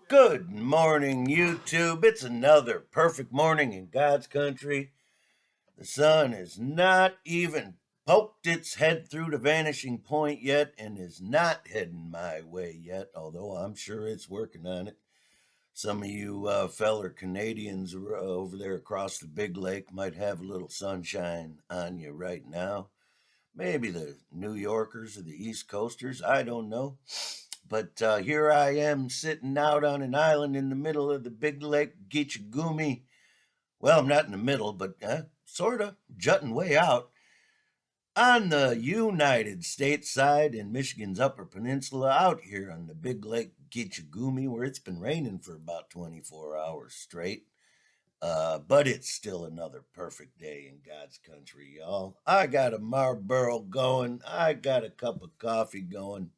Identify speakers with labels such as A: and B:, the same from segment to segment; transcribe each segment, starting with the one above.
A: Good morning, YouTube. It's another perfect morning in God's country. The sun has not even poked its head through the vanishing point yet and is not heading my way yet, although I'm sure it's working on it. Some of you feller Canadians over there across the big lake might have a little sunshine on you right now. Maybe the New Yorkers or the East Coasters, I don't know. But here I am sitting out on an island in the middle of the big lake Gitchagumi. Well, I'm not in the middle, but sort of jutting way out on the United States side in Michigan's Upper Peninsula, out here on the big lake Gitchagumi, where it's been raining for about 24 hours straight. But it's still another perfect day in God's country, y'all. I got a Marlboro going. I got a cup of coffee going.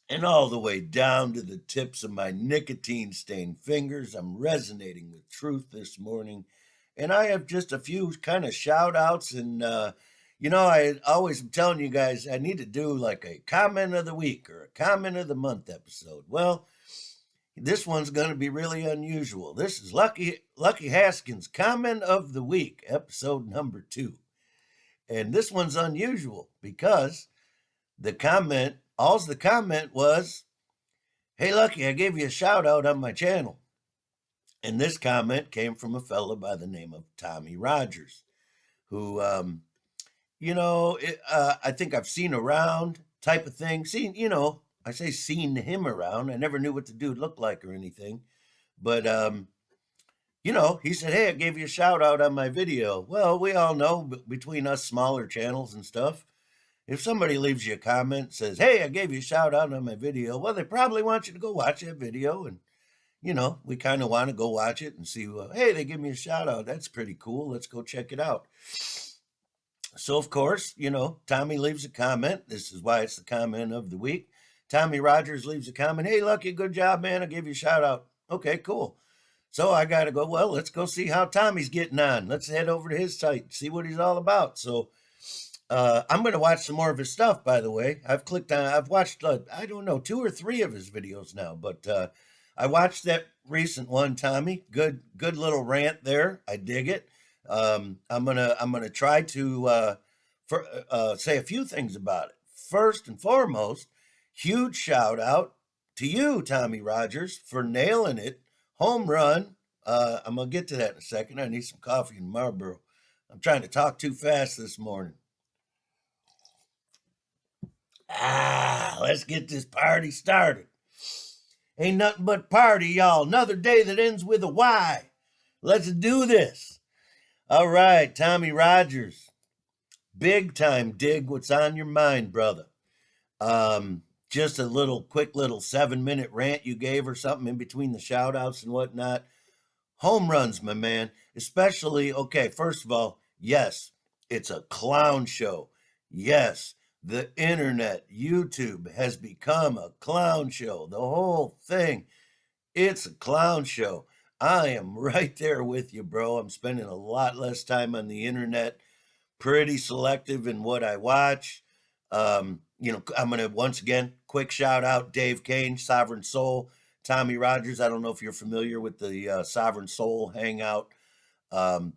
A: And all the way down to the tips of my nicotine-stained fingers, I'm resonating with truth this morning. And I have just a few kind of shout-outs. And, I always am telling you guys I need to do like a comment of the week or a comment of the month episode. Well, this one's going to be really unusual. This is Lucky Haskins' comment of the week, episode number 2. And this one's unusual because the comment was, "Hey, Lucky, I gave you a shout out on my channel." And this comment came from a fella by the name of Tommy Rodgers, who, I think I've seen around type of thing. I say seen him around. I never knew what the dude looked like or anything. But, he said, "Hey, I gave you a shout out on my video." Well, we all know between us smaller channels and stuff, if somebody leaves you a comment, says, "Hey, I gave you a shout out on my video," well, they probably want you to go watch that video. And, we kind of want to go watch it and see, hey, they give me a shout out. That's pretty cool. Let's go check it out. So, of course, Tommy leaves a comment. This is why it's the comment of the week. Tommy Rodgers leaves a comment. "Hey, Lucky, good job, man. I gave you a shout out." Okay, cool. So I got to go, well, let's go see how Tommy's getting on. Let's head over to his site, see what he's all about. So, I'm going to watch some more of his stuff, by the way. I've watched, 2 or 3 of his videos now, but I watched that recent one, Tommy. Good little rant there. I dig it. I'm gonna try to say a few things about it. First and foremost, huge shout out to you, Tommy Rodgers, for nailing it. Home run. I'm gonna get to that in a second. I need some coffee and Marlboro. I'm trying to talk too fast this morning. Let's get this party started. Ain't nothing but party, y'all. Another day that ends with a Y. Let's do this. All right, Tommy Rodgers. Big time dig what's on your mind, brother. Just a quick little 7-minute rant you gave or something in between the shout outs and whatnot. Home runs, my man. Especially, okay, first of all, yes, it's a clown show. Yes, the internet, YouTube, has become a clown show. The whole thing, it's a clown show. I am right there with you, bro. I'm spending a lot less time on the internet, pretty selective in what I watch. I'm going to, once again, quick shout out Dave Kane, Sovereign Soul, Tommy Rodgers. I don't know if you're familiar with the Sovereign Soul Hangout.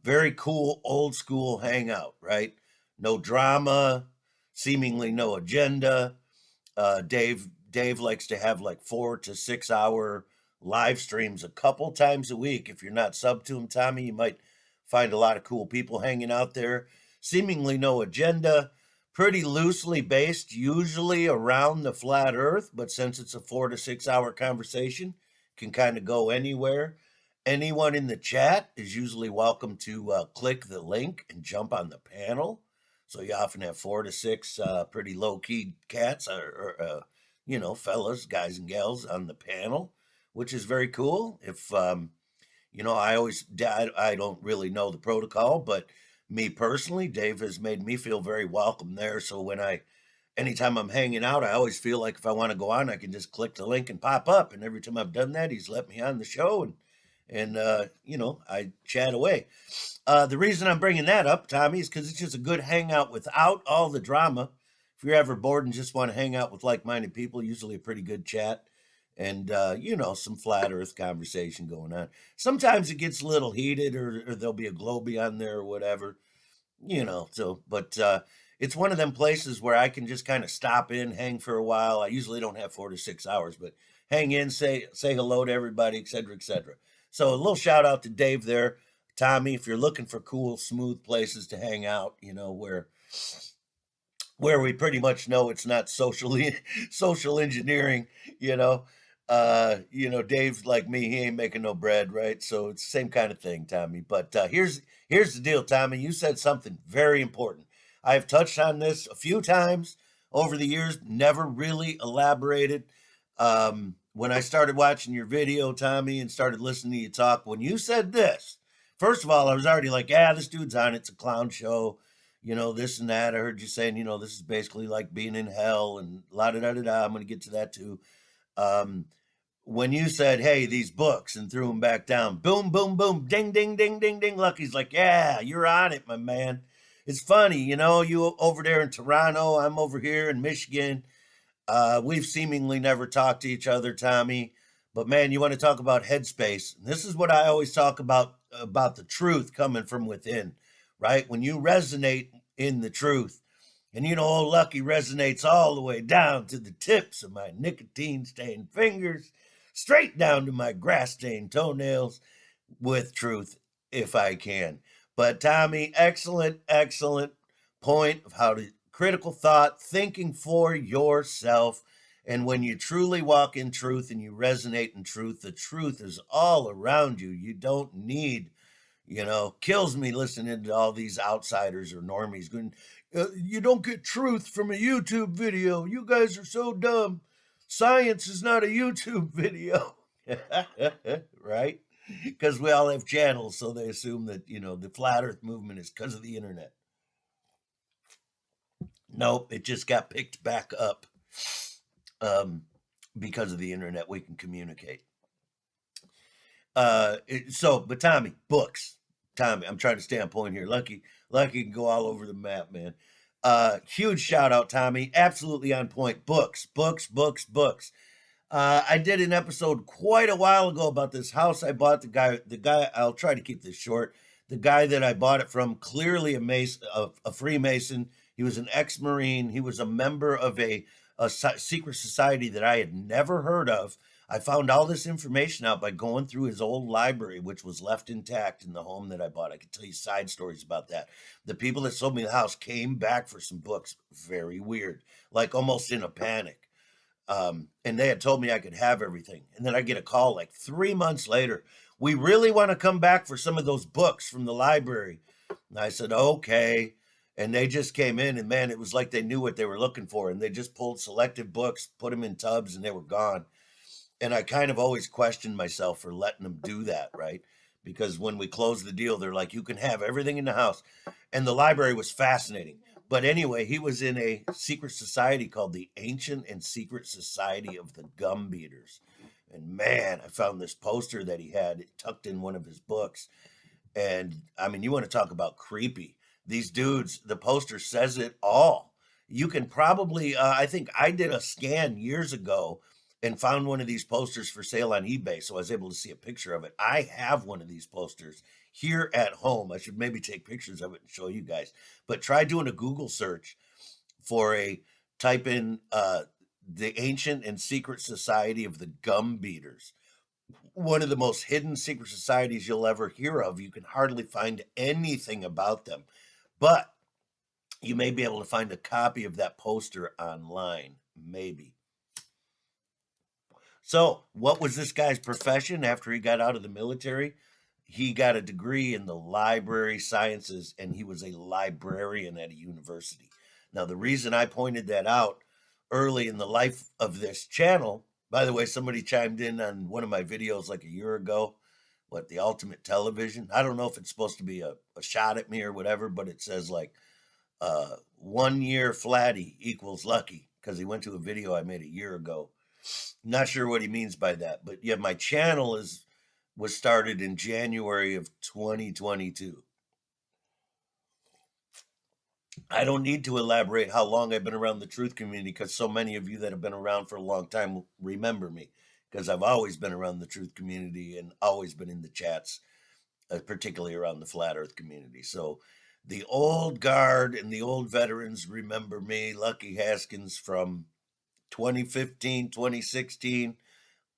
A: Very cool, old school hangout, right? No drama, seemingly no agenda. Dave likes to have like 4 to 6 hour live streams a couple times a week. If you're not sub to him, Tommy, you might find a lot of cool people hanging out there. Seemingly no agenda, pretty loosely based, usually around the flat earth, but since it's a 4 to 6 hour conversation, can kind of go anywhere. Anyone in the chat is usually welcome to click the link and jump on the panel. So you often have 4 to 6 pretty low-key cats or fellas, guys and gals on the panel, which is very cool. If, I don't really know the protocol, but me personally, Dave has made me feel very welcome there. So anytime I'm hanging out, I always feel like if I want to go on, I can just click the link and pop up. And every time I've done that, he's let me on the show and I chat away. The reason I'm bringing that up, Tommy, is because it's just a good hangout without all the drama. If you're ever bored and just want to hang out with like-minded people, usually a pretty good chat. and some flat earth conversation going on. Sometimes it gets a little heated, or there'll be a Globey on there or whatever, so but it's one of them places where I can just kind of stop in, hang for a while. I usually don't have 4 to 6 hours, but hang in, say hello to everybody, etc., etc. So a little shout out to Dave there. Tommy, if you're looking for cool, smooth places to hang out, where we pretty much know it's not socially social engineering, Dave's like me, he ain't making no bread, right? So it's the same kind of thing, Tommy. But here's the deal, Tommy. You said something very important. I've touched on this a few times over the years, never really elaborated. When I started watching your video, Tommy, and started listening to you talk, when you said this, first of all, I was already like, yeah, this dude's on. It's a clown show, this and that. I heard you saying, this is basically like being in hell and la da da da da. I'm going to get to that too. When you said, hey, these books, and threw them back down, boom, boom, boom, ding, ding, ding, ding, ding. Lucky's like, yeah, you're on it, my man. It's funny, you over there in Toronto, I'm over here in Michigan. We've seemingly never talked to each other, Tommy. But man, you want to talk about headspace. This is what I always talk about the truth coming from within, right? When you resonate in the truth, and old Lucky resonates all the way down to the tips of my nicotine-stained fingers, straight down to my grass-stained toenails with truth, if I can. But Tommy, excellent, excellent point of how to critical thought, thinking for yourself. And when you truly walk in truth and you resonate in truth, the truth is all around you. You don't need, kills me listening to all these outsiders or normies going, you don't get truth from a YouTube video. You guys are so dumb. Science is not a YouTube video. Right? Because we all have channels, so they assume that, the flat earth movement is because of the internet. Nope, it just got picked back up because of the internet. We can communicate. But Tommy, books. Tommy, I'm trying to stay on point here. Lucky can go all over the map, man. Huge shout out, Tommy. Absolutely on point. Books. I did an episode quite a while ago about this house I bought. The guy, I'll try to keep this short. The guy that I bought it from, clearly a Freemason. He was an ex-Marine. He was a member of a secret society that I had never heard of. I found all this information out by going through his old library, which was left intact in the home that I bought. I could tell you side stories about that. The people that sold me the house came back for some books. Very weird, like almost in a panic. And they had told me I could have everything. And then I get a call like 3 months later. We really want to come back for some of those books from the library. And I said, okay. And they just came in, and man, it was like they knew what they were looking for. And they just pulled selected books, put them in tubs, and they were gone. And I kind of always questioned myself for letting them do that, right? Because when we closed the deal, they're like, you can have everything in the house. And the library was fascinating. But anyway, he was in a secret society called the Ancient and Secret Society of the Gum Beaters. And man, I found this poster that he had tucked in one of his books. And I mean, you want to talk about creepy. These dudes, the poster says it all. You can probably, I think I did a scan years ago and found one of these posters for sale on eBay. So I was able to see a picture of it. I have one of these posters here at home. I should maybe take pictures of it and show you guys. But try doing a Google search for type in the Ancient and Secret Society of the Gum Beaters. One of the most hidden secret societies you'll ever hear of. You can hardly find anything about them. But you may be able to find a copy of that poster online. Maybe. So, what was this guy's profession after he got out of the military? He got a degree in the library sciences, and he was a librarian at a university. Now, the reason I pointed that out early in the life of this channel, by the way, somebody chimed in on one of my videos like a year ago, the ultimate television. I don't know if it's supposed to be a shot at me or whatever, but it says like 1 year flatty equals lucky, because he went to a video I made a year ago. Not sure what he means by that, but yeah, my channel was started in January of 2022. I don't need to elaborate how long I've been around the truth community, because so many of you that have been around for a long time remember me. because I've always been around the truth community and always been in the chats, particularly around the flat earth community. So the old guard and the old veterans remember me, Lucky Haskins, from 2015, 2016,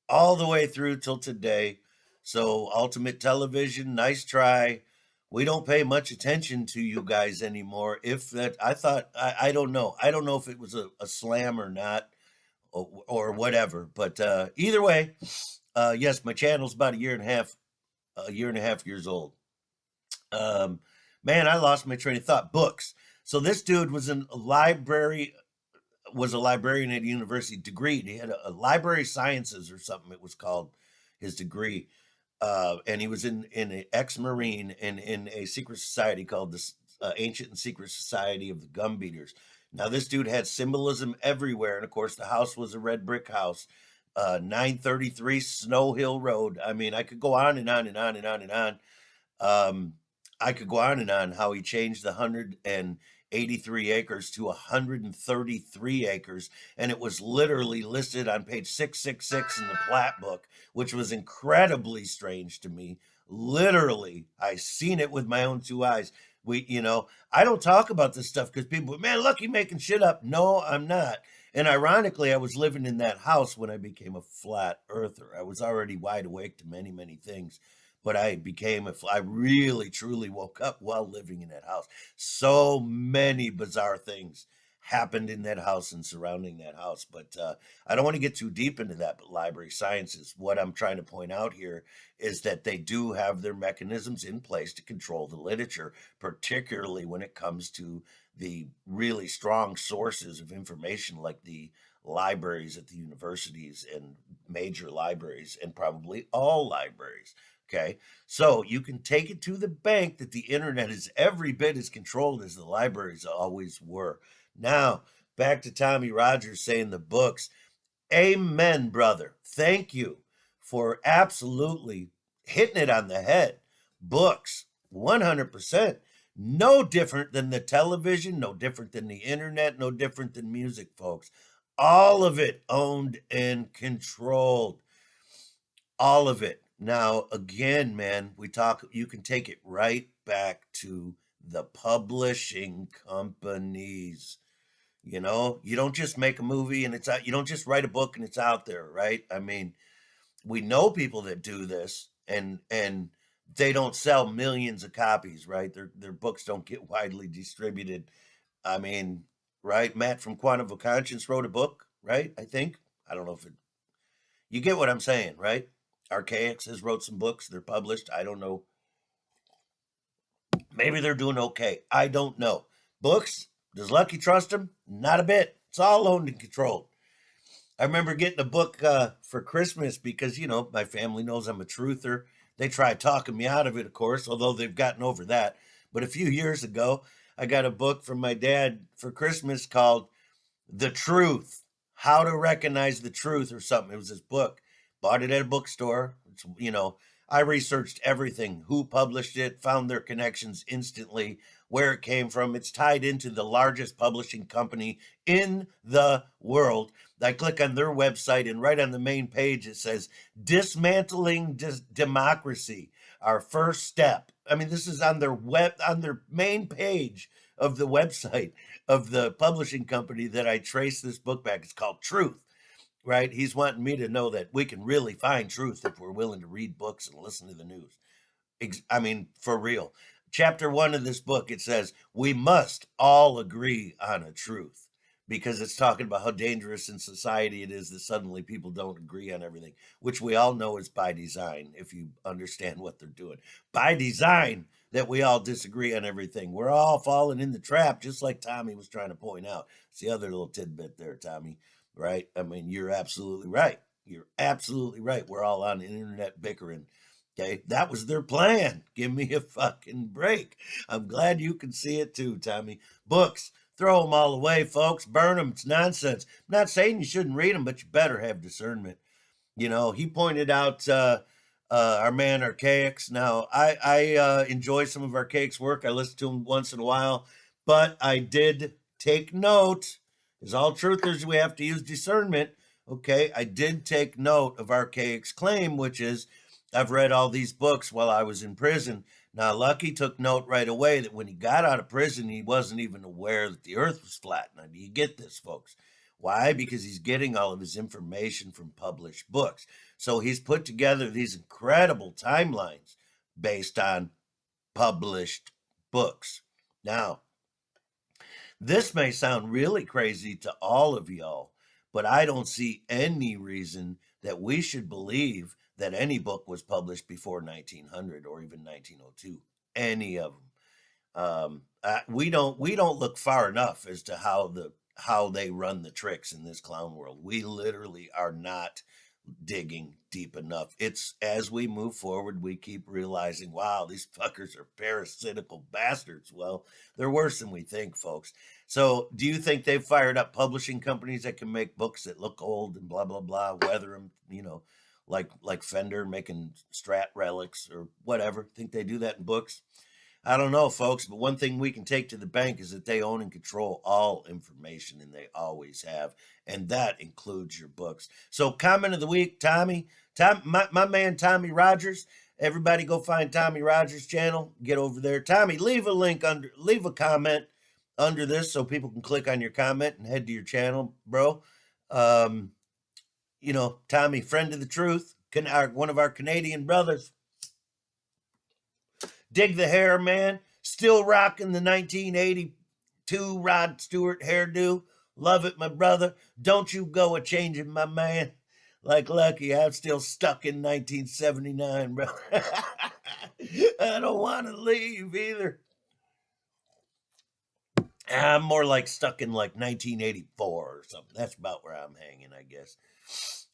A: all the way through till today. So Ultimate Television, nice try. We don't pay much attention to you guys anymore. If that, I thought, I don't know. I don't know if it was a slam or not, or whatever. But either way, yes, my channel's about a year and a half years old. Um, man, I lost my train of thought. Books. So this dude was in a library, was a librarian at a university degree. He had a library sciences or something. It was called his degree, and he was in an ex-marine and in a secret society called the Ancient and Secret Society of the Gum Beaters. Now this dude had symbolism everywhere, and of course the house was a red brick house, 933 Snow Hill Road. I mean, I could go on and on and on and on and on. Um, I could go on and on how he changed the 183 acres to 133 acres, and it was literally listed on page 666 in the plat book, which was incredibly strange to me. Literally, I seen it with my own two eyes. I don't talk about this stuff because people, man, look, you making shit up. No, I'm not. And ironically, I was living in that house when I became a flat earther. I was already wide awake to many, many things, but I really truly woke up while living in that house. So many bizarre things happened in that house and surrounding that house. But I don't want to get too deep into that. But library sciences, what I'm trying to point out here is that they do have their mechanisms in place to control the literature, particularly when it comes to the really strong sources of information like the libraries at the universities and major libraries, and probably all libraries. Okay, so you can take it to the bank that the internet is every bit as controlled as the libraries always were. Now, back to Tommy Rodgers saying the books. Amen, brother. Thank you for absolutely hitting it on the head. Books, 100%. No different than the television, no different than the internet, no different than music, folks. All of it owned and controlled. All of it. Now, again, man, you can take it right back to the publishing companies. You don't just make a movie and it's out, you don't just write a book and it's out there, right? I mean, we know people that do this and they don't sell millions of copies, right? Their books don't get widely distributed. I mean, right? Matt from Quantum of Conscience wrote a book, right? I think. I don't know if you get what I'm saying, right? Archaics has wrote some books. They're published. I don't know. Maybe they're doing okay. I don't know. Books, does Lucky trust them? Not a bit. It's all owned and controlled. I remember getting a book for Christmas because, my family knows I'm a truther. They tried talking me out of it, of course, although they've gotten over that. But a few years ago, I got a book from my dad for Christmas called The Truth, How to Recognize the Truth or something. It was this book. Bought it at a bookstore. I researched everything, who published it, found their connections instantly, where it came from. It's tied into the largest publishing company in the world. I click on their website, and right on the main page, it says, Dismantling Democracy, Our First Step. I mean, this is on their main page of the website of the publishing company that I traced this book back. It's called Truth. Right? He's wanting me to know that we can really find truth if we're willing to read books and listen to the news. I mean, for real. Chapter 1 of this book, it says, we must all agree on a truth, because it's talking about how dangerous in society it is that suddenly people don't agree on everything, which we all know is by design, if you understand what they're doing. By design, that we all disagree on everything. We're all falling in the trap, just like Tommy was trying to point out. It's the other little tidbit there, Tommy. Right? I mean, you're absolutely right. You're absolutely right. We're all on the internet bickering. Okay. That was their plan. Give me a fucking break. I'm glad you can see it too, Tommy. Books, throw them all away, folks. Burn them. It's nonsense. I'm not saying you shouldn't read them, but you better have discernment. He pointed out our man Archaics. Now, I enjoy some of Archaics' work. I listen to him once in a while, but I did take note. As all truthers, we have to use discernment. Okay, I did take note of Archaic's claim, which is I've read all these books while I was in prison. Now, Lucky took note right away that when he got out of prison, he wasn't even aware that the earth was flat. Now, do you get this, folks? Why? Because he's getting all of his information from published books. So he's put together these incredible timelines based on published books. Now, this may sound really crazy to all of y'all, but I don't see any reason that we should believe that any book was published before 1900 or even 1902. Any of them. We don't look far enough as to how they run the tricks in this clown world. We literally are not digging deep enough. It's as we move forward, we keep realizing, wow, these fuckers are parasitical bastards. Well, they're worse than we think, folks. So do you think they've fired up publishing companies that can make books that look old and blah, blah, blah, weather them, like Fender making Strat relics or whatever? Think they do that in books? I don't know, folks, but one thing we can take to the bank is that they own and control all information, and they always have, and that includes your books. So, comment of the week, Tommy, my man Tommy Rodgers. Everybody, go find Tommy Rodgers' channel. Get over there, Tommy. Leave a comment under this so people can click on your comment and head to your channel, bro. Tommy, friend of the truth, one of our Canadian brothers. Dig the hair, man. Still rocking the 1982 Rod Stewart hairdo. Love it, my brother. Don't you go a changing, my man. Like Lucky, I'm still stuck in 1979, bro. I don't want to leave either. I'm more like stuck in like 1984 or something. That's about where I'm hanging, I guess.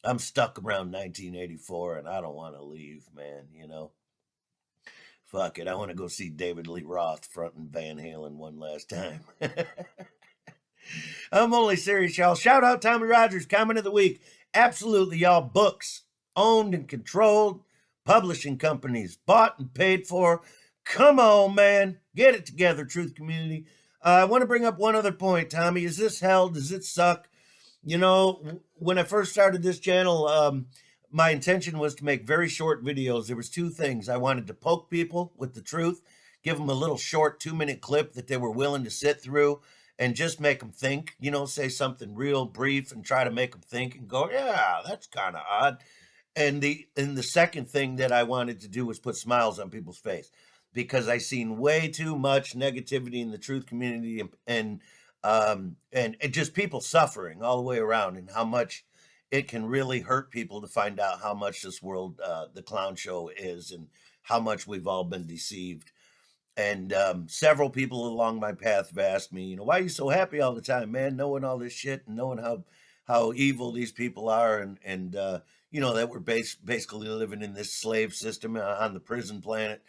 A: I'm stuck around 1984 and I don't want to leave, man, Fuck it, I want to go see David Lee Roth fronting Van Halen one last time. I'm only serious, y'all. Shout out Tommy Rodgers, comment of the week. Absolutely, y'all. Books owned and controlled, publishing companies bought and paid for. Come on, man. Get it together, truth community. I want to bring up one other point, Tommy. Is this hell? Does it suck? When I first started this channel, my intention was to make very short videos. There was two things. I wanted to poke people with the truth, give them a little short 2-minute clip that they were willing to sit through and just make them think, say something real brief and try to make them think and go, yeah, that's kind of odd. And the second thing that I wanted to do was put smiles on people's face, because I seen way too much negativity in the truth community and just people suffering all the way around, and how much it can really hurt people to find out how much this world, the clown show is, and how much we've all been deceived. And several people along my path have asked me, why are you so happy all the time, man, knowing all this shit and knowing how evil these people are, and that we're basically living in this slave system on the prison planet.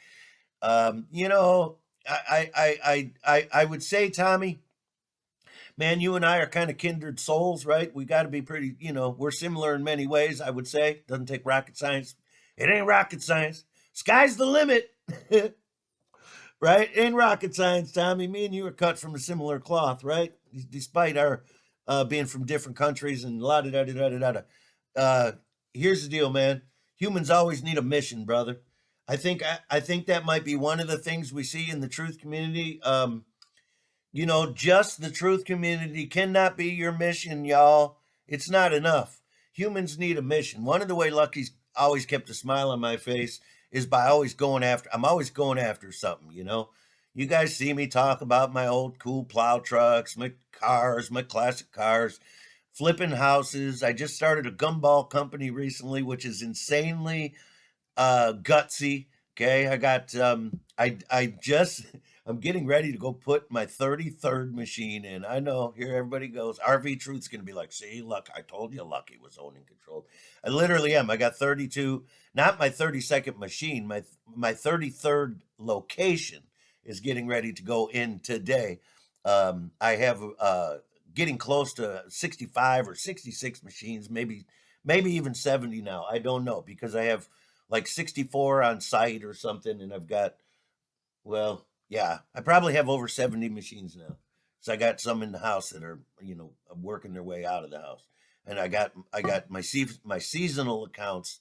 A: I would say, Tommy, man, you and I are kind of kindred souls, right? We got to be pretty, we're similar in many ways, I would say. Doesn't take rocket science. It ain't rocket science. Sky's the limit. Right? It ain't rocket science, Tommy. Me and you are cut from a similar cloth, right? Despite our being from different countries and la-da-da-da-da-da-da. Here's the deal, man. Humans always need a mission, brother. I think that might be one of the things we see in the truth community. Just the truth community cannot be your mission, y'all. It's not enough. Humans need a mission. One of the way Lucky's always kept a smile on my face is by I'm always going after something, You guys see me talk about my old cool plow trucks, my cars, my classic cars, flipping houses. I just started a gumball company recently, which is insanely gutsy. Okay, I got I'm getting ready to go put my 33rd machine in. I know, here everybody goes. RV Truth's going to be like, see, look, I told you Lucky was owned and controlled. I literally am. I got 32, not my 32nd machine, my 33rd location is getting ready to go in today. I have getting close to 65 or 66 machines, maybe even 70 now. I don't know, because I have like 64 on site or something, and I've got, well, yeah, I probably have over 70 machines now. So I got some in the house that are, working their way out of the house. and I got my seasonal accounts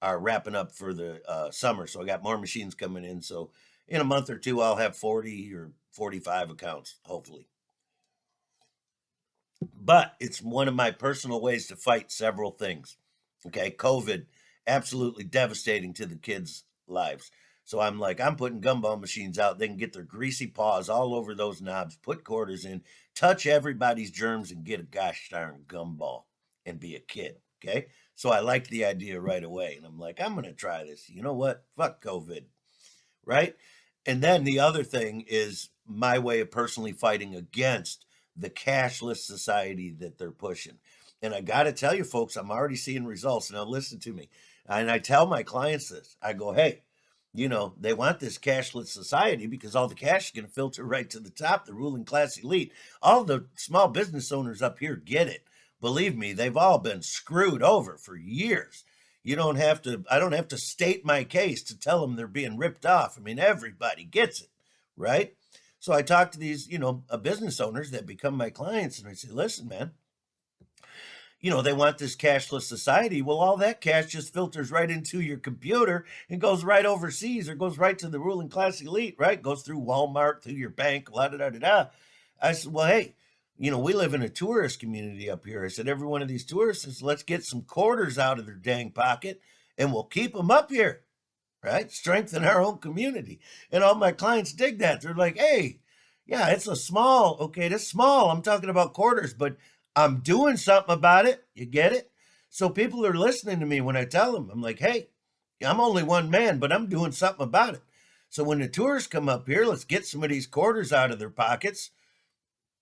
A: are wrapping up for the summer, so I got more machines coming in. So in a month or two, I'll have 40 or 45 accounts, hopefully. But it's one of my personal ways to fight several things. Okay, COVID, absolutely devastating to the kids' lives. So I'm like, I'm putting gumball machines out. They can get their greasy paws all over those knobs, put quarters in, touch everybody's germs, and get a gosh darn gumball and be a kid. Okay. So I liked the idea right away. And I'm like, I'm going to try this. You know what? Fuck COVID. Right. And then the other thing is my way of personally fighting against the cashless society that they're pushing. And I got to tell you, folks, I'm already seeing results. Now, listen to me. And I tell my clients this. I go, hey, they want this cashless society because all the cash is going to filter right to the top, the ruling class elite. All the small business owners up here get it. Believe me, they've all been screwed over for years. I don't have to state my case to tell them they're being ripped off. I mean, everybody gets it, right? So I talk to these, business owners that become my clients, and I say, listen, man, they want this cashless society. Well, all that cash just filters right into your computer and goes right overseas or goes right to the ruling class elite, right? Goes through Walmart, through your bank, la da da da da. I said, well, hey, we live in a tourist community up here. I said, every one of these tourists says, let's get some quarters out of their dang pocket and we'll keep them up here, right? Strengthen our own community. And all my clients dig that. They're like, hey, yeah, it's a small, okay, that's small. I'm talking about quarters, but I'm doing something about it. You get it? So people are listening to me when I tell them, I'm like, hey, I'm only one man, but I'm doing something about it. So when the tourists come up here, let's get some of these quarters out of their pockets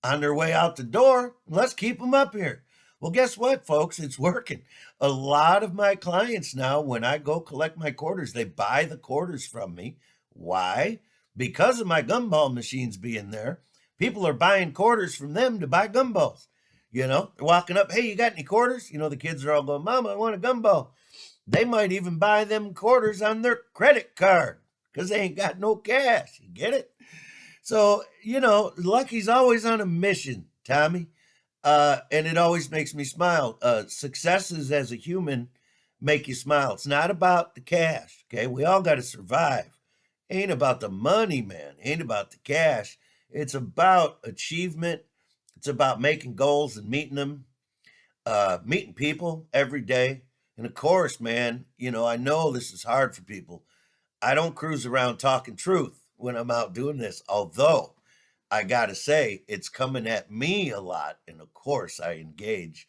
A: on their way out the door. Let's keep them up here. Well, guess what, folks? It's working. A lot of my clients now, when I go collect my quarters, they buy the quarters from me. Why? Because of my gumball machines being there. People are buying quarters from them to buy gumballs. They're walking up, hey, you got any quarters? The kids are all going, Mom, I want a gumball. They might even buy them quarters on their credit card because they ain't got no cash. You get it? So, Lucky's always on a mission, Tommy. And it always makes me smile. Successes as a human make you smile. It's not about the cash, okay? We all got to survive. Ain't about the money, man. Ain't about the cash. It's about achievement. It's about making goals and meeting them, meeting people every day. And of course, man, I know this is hard for people. I don't cruise around talking truth when I'm out doing this, although I got to say it's coming at me a lot. And of course, I engage.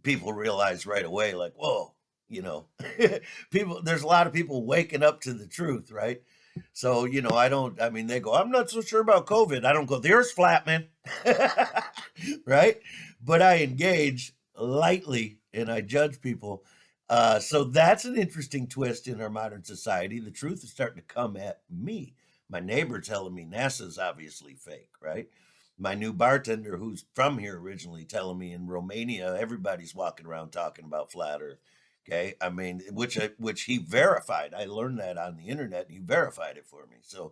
A: People realize right away, like, whoa, there's a lot of people waking up to the truth, right? So, they go, I'm not so sure about COVID. I don't go, the earth's flat, man. Right? But I engage lightly and I judge people. So that's an interesting twist in our modern society. The truth is starting to come at me. My neighbor telling me NASA's obviously fake, right? My new bartender who's from here originally telling me in Romania, everybody's walking around talking about flat earth. Okay. I mean, which he verified. I learned that on the internet and he verified it for me. So,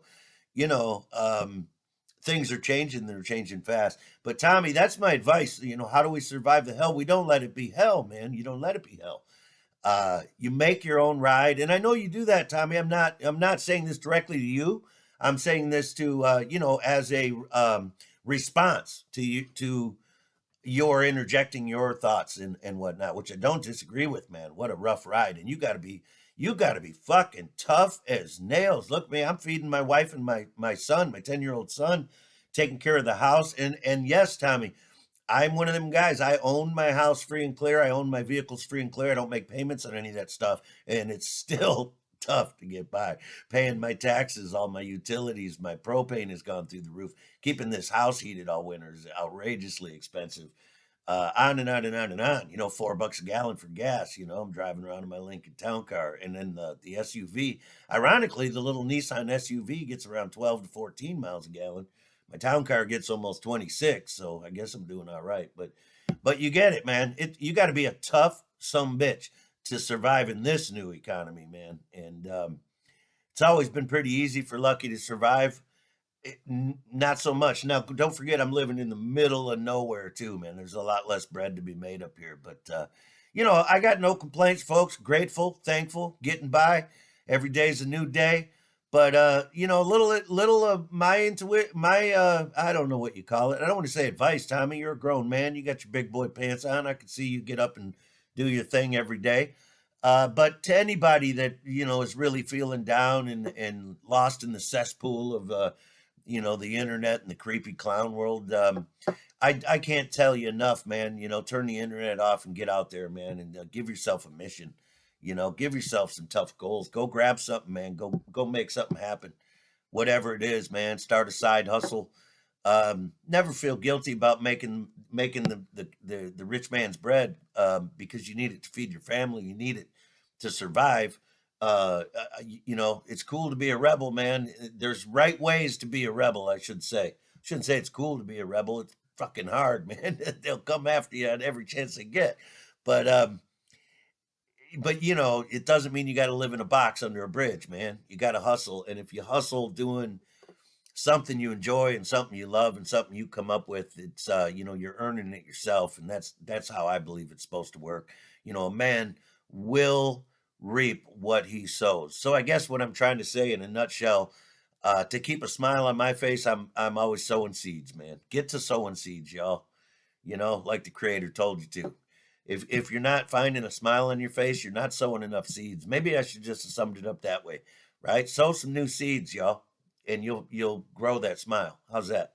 A: things are changing. They're changing fast. But Tommy, that's my advice. How do we survive the hell? We don't let it be hell, man. You don't let it be hell. You make your own ride. And I know you do that, Tommy. I'm not saying this directly to you. I'm saying this to, as a response to you, to your interjecting your thoughts and whatnot, which I don't disagree with, man. What a rough ride. And you gotta be fucking tough as nails. Look, man, I'm feeding my wife and my son, my 10-year-old son, taking care of the house. And yes, Tommy, I'm one of them guys. I own my house free and clear. I own my vehicles free and clear. I don't make payments on any of that stuff. And it's still tough to get by. Paying my taxes, all my utilities, my propane has gone through the roof. Keeping this house heated all winter is outrageously expensive. On and on and on and on. $4 a gallon for gas. I'm driving around in my Lincoln Town Car. And then the SUV. Ironically, the little Nissan SUV gets around 12 to 14 miles a gallon. My town car gets almost 26, so I guess I'm doing all right. But you get it, man. You got to be a tough sumbitch to survive in this new economy, man. And it's always been pretty easy for Lucky to survive. Not so much. Now, don't forget, I'm living in the middle of nowhere too, man. There's a lot less bread to be made up here, but I got no complaints, folks. Grateful, thankful, getting by. Every day's a new day. But little of my intuition, I don't know what you call it. I don't want to say advice, Tommy. You're a grown man. You got your big boy pants on. I can see you get up and do your thing every day. But to anybody that is really feeling down and lost in the cesspool of the internet and the creepy clown world, I can't tell you enough, man. Turn the internet off and get out there, man, and give yourself a mission. Give yourself some tough goals. Go grab something, man. Go make something happen. Whatever it is, man. Start a side hustle. Never feel guilty about making the rich man's bread, because you need it to feed your family. You need it to survive. It's cool to be a rebel, man. There's right ways to be a rebel, I should say. Shouldn't say it's cool to be a rebel. It's fucking hard, man. They'll come after you on every chance they get. But it doesn't mean you got to live in a box under a bridge, man. You got to hustle, and if you hustle doing something you enjoy and something you love and something you come up with, it's you're earning it yourself, and that's how I believe it's supposed to work. A man will reap what he sows. So I guess what I'm trying to say in a nutshell, to keep a smile on my face, I'm always sowing seeds, man. Get to sowing seeds, y'all. Like the Creator told you to. If you're not finding a smile on your face, you're not sowing enough seeds. Maybe I should just have summed it up that way, right? Sow some new seeds, y'all, and you'll grow that smile. How's that?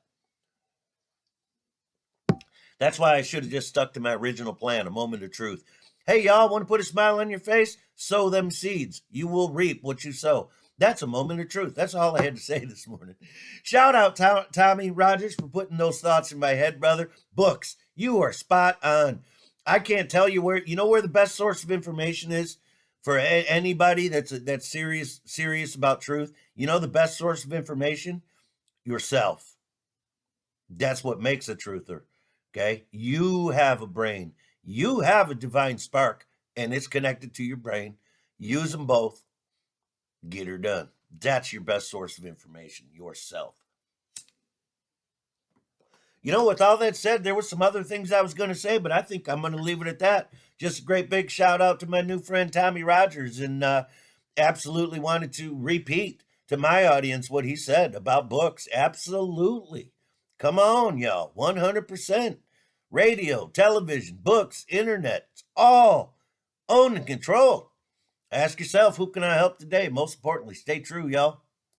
A: That's why I should have just stuck to my original plan, a moment of truth. Hey, y'all, want to put a smile on your face? Sow them seeds. You will reap what you sow. That's a moment of truth. That's all I had to say this morning. Shout out Tommy Rodgers for putting those thoughts in my head, brother. Books, you are spot on. I can't tell you where the best source of information is for anybody that's serious about truth. The best source of information? Yourself. That's what makes a truther. Okay? You have a brain. You have a divine spark, and it's connected to your brain. Use them both. Get her done. That's your best source of information, yourself. With all that said, there were some other things I was going to say, but I think I'm going to leave it at that. Just a great big shout out to my new friend, Tommy Rodgers, and absolutely wanted to repeat to my audience what he said about books. Absolutely. Come on, y'all. 100%. Radio, television, books, internet, it's all owned and controlled. Ask yourself, who can I help today? Most importantly, stay true, y'all.